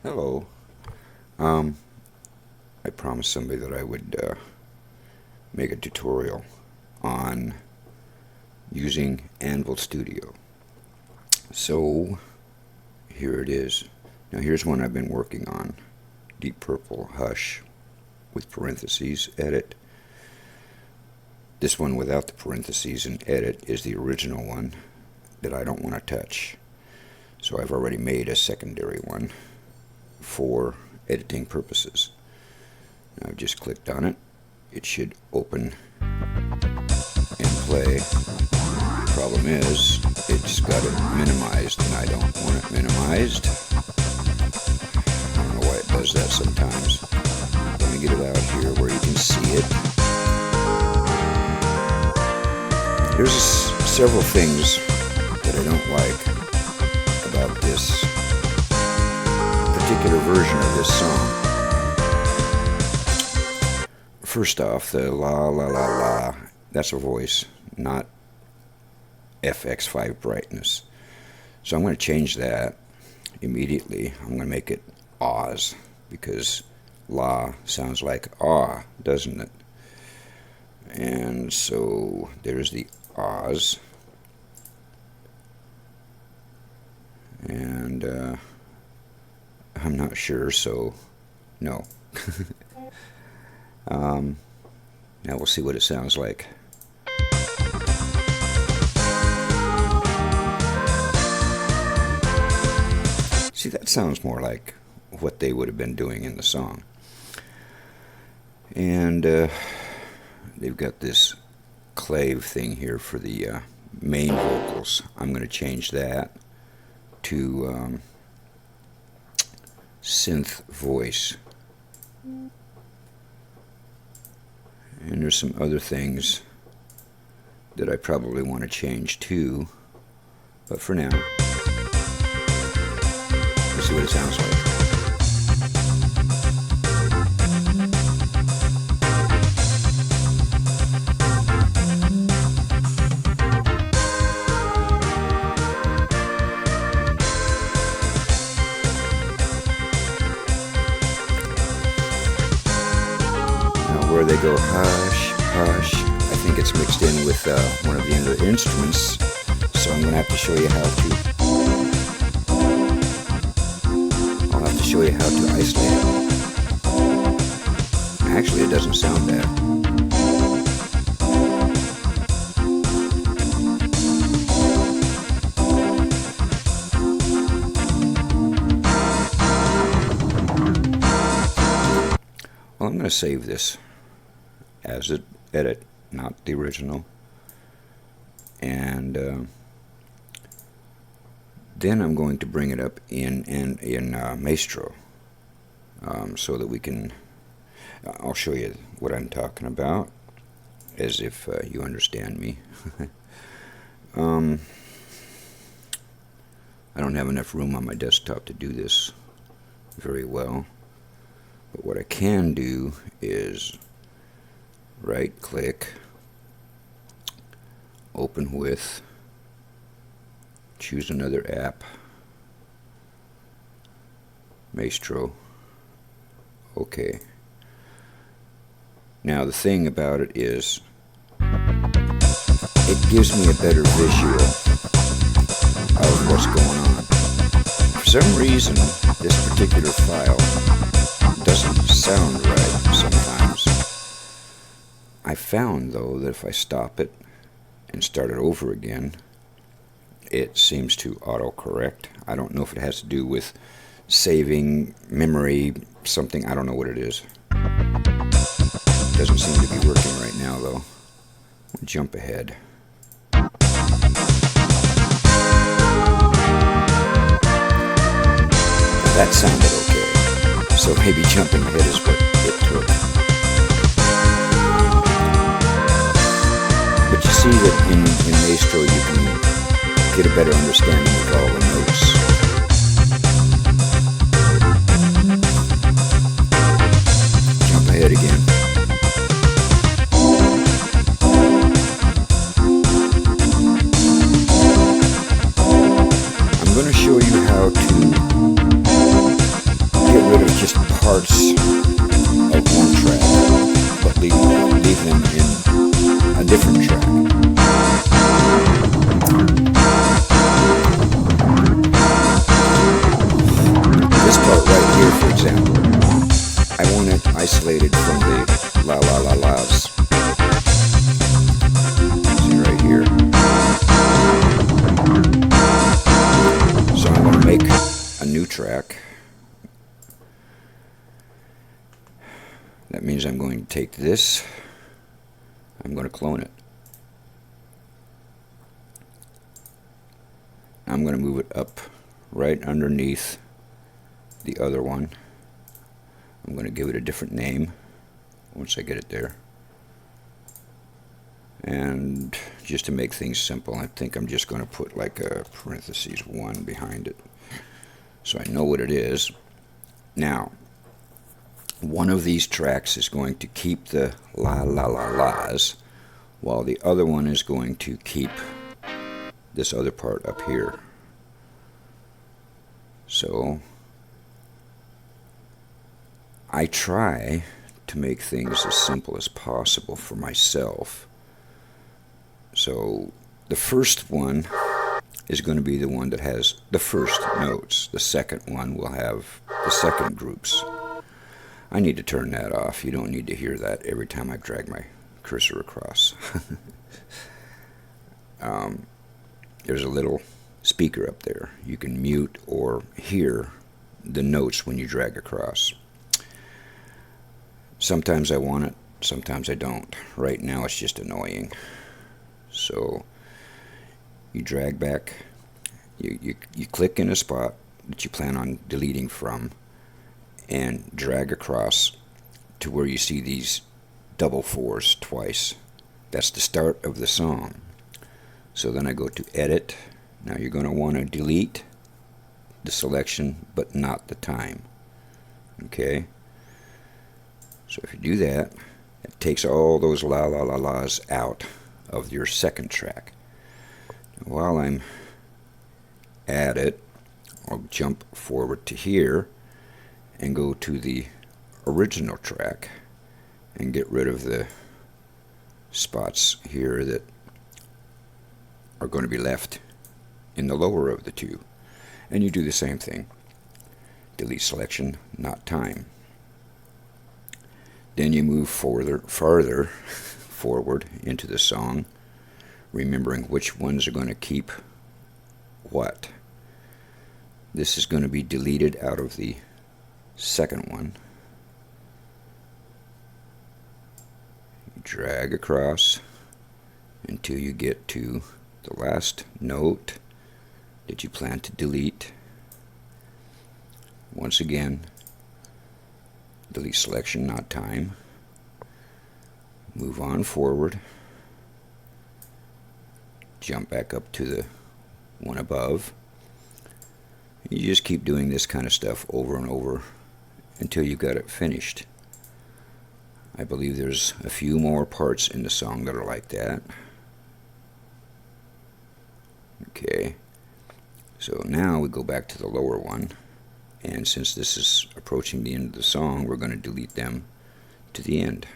Hello. I promised somebody that I would make a tutorial on using Anvil Studio. So here it is. Now here's one I've been working on. Deep Purple Hush with parentheses, edit. This one without the parentheses and edit is the original one that I don't want to touch. So I've already made a secondary one for editing purposes. Now I've just clicked on it. It should open and play. Problem is, it's got it minimized and I don't want it minimized. I don't know why it does that sometimes. Let me get it out here where you can see it. There's several things that I don't like about this particular version of this song. First off, the la la la la, that's a voice, not FX5 brightness. So I'm going to change that immediately. I'm going to make it ahs, because la sounds like ah, doesn't it? And so there's the ahs. And I'm not sure, so no. Now we'll see what it sounds like. See, that sounds more like what they would have been doing in the song. And they've got this clave thing here for the main vocals. I'm going to change that to synth voice. And there's some other things that I probably want to change too, but for now, let's see what it sounds like. Where they go hush, hush, I think it's mixed in with one of the other instruments, so I'm going to have to show you how to, I'll have to show you how to isolate it. Actually, it doesn't sound bad. Well, I'm going to save this as an edit, not the original, and then I'm going to bring it up in Maestro, so that we can, I'll show you what I'm talking about, as if you understand me. I don't have enough room on my desktop to do this very well, but what I can do is right click, open with, choose another app, Maestro, okay. Now the thing about it is, it gives me a better visual of what's going on. For some reason, this particular file doesn't sound right sometimes. I found, though, that if I stop it and start it over again, it seems to autocorrect. I don't know if it has to do with saving memory, something, I don't know what it is. Doesn't seem to be working right now, though. I'll jump ahead. That sounded okay, so maybe jumping ahead is what it took. But you see that in Maestro you can get a better understanding of all the notes. Jump ahead again. I'm going to show you how to parts of one track, but leave them in a different track. This part right here, for example, I want it isolated from the la la la las. See right here. So I'm going to make a new track. That means I'm going to take this, I'm going to clone it. I'm going to move it up right underneath the other one. I'm going to give it a different name once I get it there. And just to make things simple, I think I'm just going to put like a parentheses 1 behind it, so I know what it is. Now, one of these tracks is going to keep the la la la las, while the other one is going to keep this other part up here. So I try to make things as simple as possible for myself. So the first one is going to be the one that has the first notes. The second one will have the second groups. I need to turn that off. You don't need to hear that every time I drag my cursor across. There's a little speaker up there. You can mute or hear the notes when you drag across. Sometimes I want it, sometimes I don't. Right now it's just annoying. So you drag back, you click in a spot that you plan on deleting from, and drag across to where you see these double 4s twice. That's the start of the song. So then I go to edit. Now you're going to want to delete the selection but not the time. Okay? So if you do that, it takes all those la la la las out of your second track. While I'm at it, I'll jump forward to here and go to the original track and get rid of the spots here that are going to be left in the lower of the two. And you do the same thing. Delete selection, not time. Then you move farther forward into the song, remembering which ones are going to keep what. This is going to be deleted out of the second one. You drag across until you get to the last note that you plan to delete. Once again, delete selection, not time. Move on forward. Jump back up to the one above. You just keep doing this kind of stuff over and over until you've got it finished. I believe there's a few more parts in the song that are like that. Okay, so now we go back to the lower one, and since this is approaching the end of the song, we're going to delete them to the end.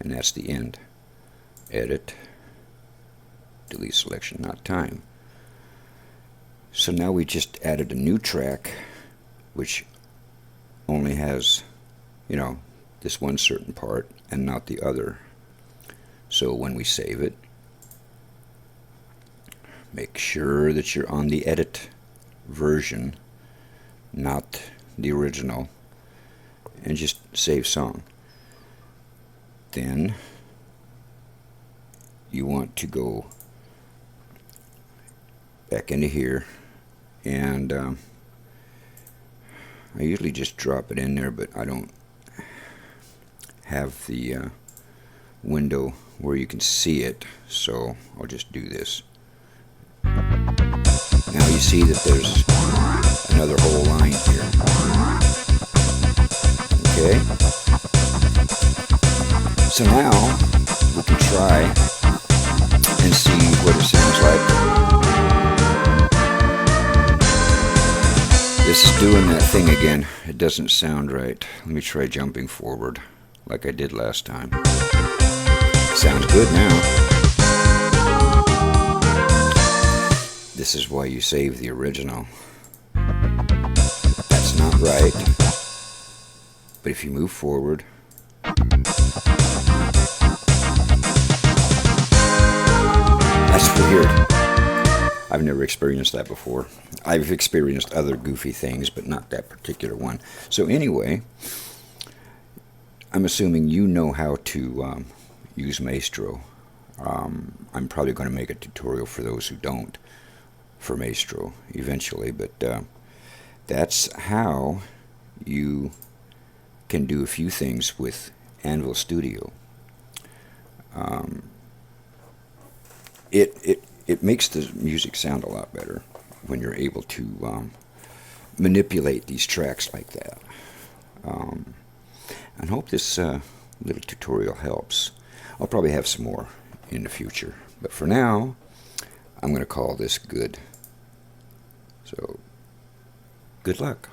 And that's the end. Edit, delete selection, not time. So now we just added a new track which only has, this one certain part and not the other. So when we save it, make sure that you're on the edit version, not the original, and just save song. Then you want to go back into here, and I usually just drop it in there, but I don't have the window where you can see it, so I'll just do this. Now you see that there's another whole line here. Okay? So now we can try and see what it sounds like. Doing that thing again. It doesn't sound right. Let me try jumping forward like I did last time. Sounds good now. This is why you save the original. That's not right. But if you move forward, that's weird. I've never experienced that before. I've experienced other goofy things, but not that particular one. So anyway, I'm assuming you know how to use Maestro. I'm probably going to make a tutorial for those who don't for Maestro eventually, but that's how you can do a few things with Anvil Studio. It makes the music sound a lot better when you're able to manipulate these tracks like that. I hope this little tutorial helps. I'll probably have some more in the future, but for now, I'm going to call this good. So, good luck.